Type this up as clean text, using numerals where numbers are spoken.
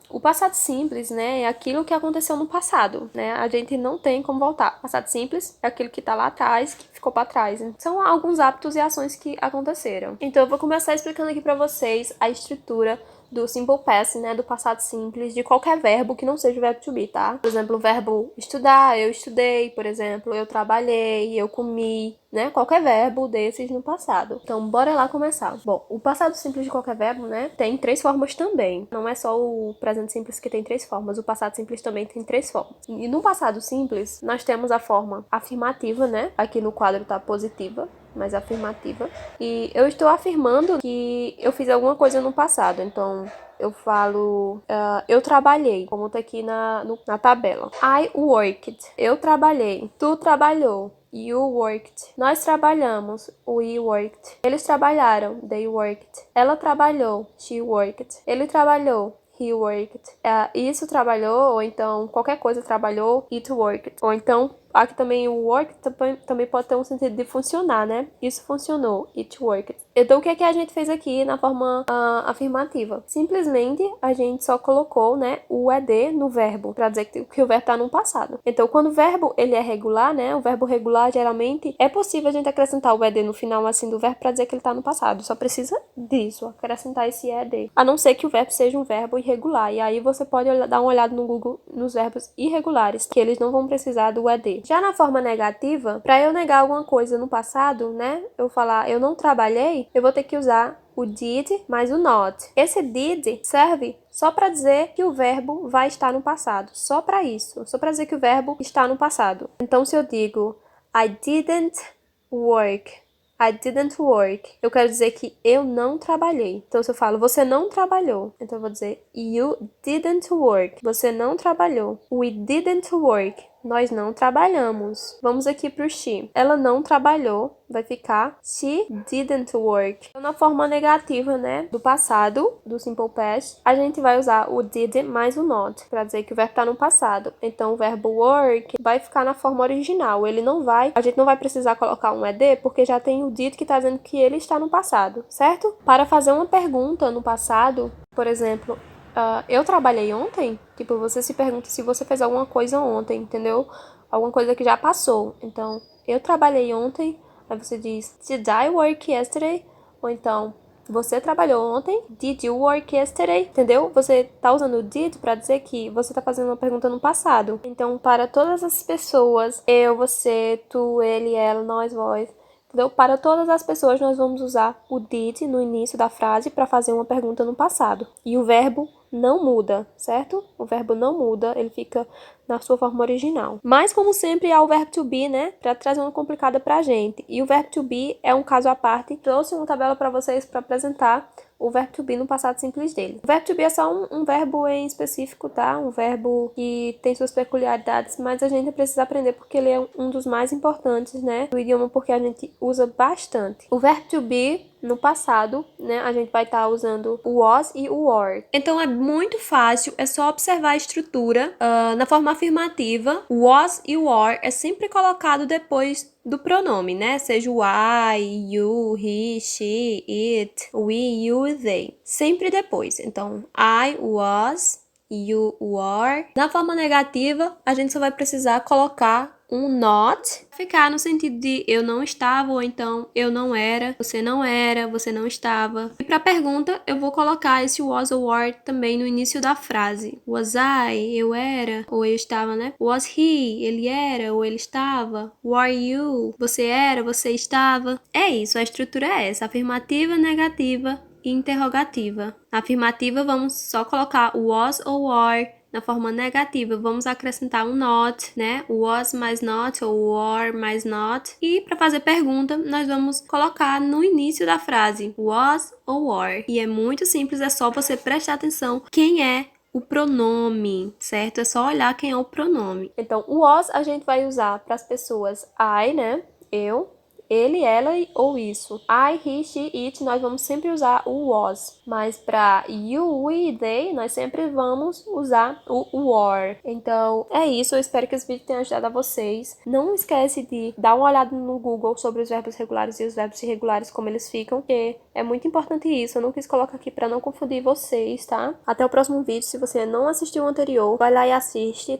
o passado simples, né, é aquilo que aconteceu no passado, né? A gente não tem como voltar. Passado simples é aquilo que tá lá atrás, que ficou pra trás. São alguns hábitos e ações que aconteceram. Então eu vou começar explicando aqui pra vocês a estrutura do simple past, né, do passado simples, de qualquer verbo que não seja o verbo to be, tá? Por exemplo, o verbo estudar, eu estudei, por exemplo, eu trabalhei, eu comi, né? Qualquer verbo desses no passado. Então, bora lá começar. Bom, o passado simples de qualquer verbo, né, tem 3 formas também. Não é só o presente simples que tem 3 formas, o passado simples também tem 3 formas. E no passado simples, nós temos a forma afirmativa, né? Aqui no quadro tá positiva, mas afirmativa. E eu estou afirmando que eu fiz alguma coisa no passado. Então, eu falo, eu trabalhei, como tá aqui na tabela. I worked. Eu trabalhei. Tu trabalhou. You worked. Nós trabalhamos. We worked. Eles trabalharam. They worked. Ela trabalhou. She worked. Ele trabalhou. He worked. Isso trabalhou, ou então qualquer coisa trabalhou. It worked. Ou então aqui também o work também pode ter um sentido de funcionar, né? Isso funcionou. It worked. Então, o que é que a gente fez aqui na forma afirmativa? Simplesmente, a gente só colocou, né, o ed no verbo, para dizer que o verbo está no passado. Então, quando o verbo ele é regular, né, o verbo regular, geralmente, é possível a gente acrescentar o ed no final, assim, do verbo para dizer que ele está no passado. Só precisa disso, acrescentar esse ed. A não ser que o verbo seja um verbo irregular. E aí, você pode dar uma olhada no Google nos verbos irregulares, que eles não vão precisar do ed. Já na forma negativa, para eu negar alguma coisa no passado, né, eu falar eu não trabalhei, eu vou ter que usar o did mais o not. Esse did serve só para dizer que o verbo vai estar no passado. Só para isso. Só para dizer que o verbo está no passado. Então, se eu digo I didn't work, I didn't work, eu quero dizer que eu não trabalhei. Então, se eu falo você não trabalhou, então eu vou dizer you didn't work. Você não trabalhou. We didn't work. Nós não trabalhamos. Vamos aqui pro she. Ela não trabalhou. Vai ficar she didn't work. Então, na forma negativa, né, do passado, do simple past, a gente vai usar o did mais o not, para dizer que o verbo tá no passado. Então, o verbo work vai ficar na forma original. A gente não vai precisar colocar um ed, porque já tem o did que tá dizendo que ele está no passado, certo? Para fazer uma pergunta no passado, por exemplo, eu trabalhei ontem? Tipo, você se pergunta se você fez alguma coisa ontem, entendeu? Alguma coisa que já passou. Então, eu trabalhei ontem. Aí você diz, did I work yesterday? Ou então, você trabalhou ontem? Did you work yesterday? Entendeu? Você tá usando o did para dizer que você tá fazendo uma pergunta no passado. Então, para todas as pessoas, eu, você, tu, ele, ela, nós, vós, entendeu? Para todas as pessoas, nós vamos usar o did no início da frase para fazer uma pergunta no passado. E o verbo não muda, certo? O verbo não muda, ele fica na sua forma original. Mas, como sempre, há o verbo to be, né? Para trazer uma complicada pra gente. E o verbo to be é um caso à parte. Trouxe uma tabela para vocês para apresentar o verbo to be no passado simples dele. O verbo to be é só um verbo em específico, tá? Um verbo que tem suas peculiaridades, mas a gente precisa aprender porque ele é um dos mais importantes, né, do idioma, porque a gente usa bastante. O verbo to be no passado, né, a gente vai estar usando o was e o were. Então é muito fácil, é só observar a estrutura. Na forma afirmativa, o was e o were é sempre colocado depois do pronome, né? Seja o I, you, he, she, it, we, you e they. Sempre depois. Então, I was, you were. Na forma negativa, a gente só vai precisar colocar um not, ficar no sentido de eu não estava, ou então eu não era, você não estava. E para pergunta, eu vou colocar esse was ou were também no início da frase. Was I, eu era, ou eu estava, né? Was he, ele era, ou ele estava. Were you, você era, você estava. É isso, a estrutura é essa, afirmativa, negativa e interrogativa. Na afirmativa, vamos só colocar o was ou were. Na forma negativa, vamos acrescentar um not, né? Was mais not ou were mais not. E para fazer pergunta, nós vamos colocar no início da frase was ou were. E é muito simples, é só você prestar atenção quem é o pronome, certo? É só olhar quem é o pronome. Então, o was a gente vai usar para as pessoas I, né? Eu, ele, ela ou isso. I, he, she, it, nós vamos sempre usar o was. Mas pra you, we, they, nós sempre vamos usar o were. Então, é isso. Eu espero que esse vídeo tenha ajudado a vocês. Não esquece de dar uma olhada no Google sobre os verbos regulares e os verbos irregulares, como eles ficam, porque é muito importante isso. Eu não quis colocar aqui pra não confundir vocês, tá? Até o próximo vídeo. Se você não assistiu o anterior, vai lá e assiste.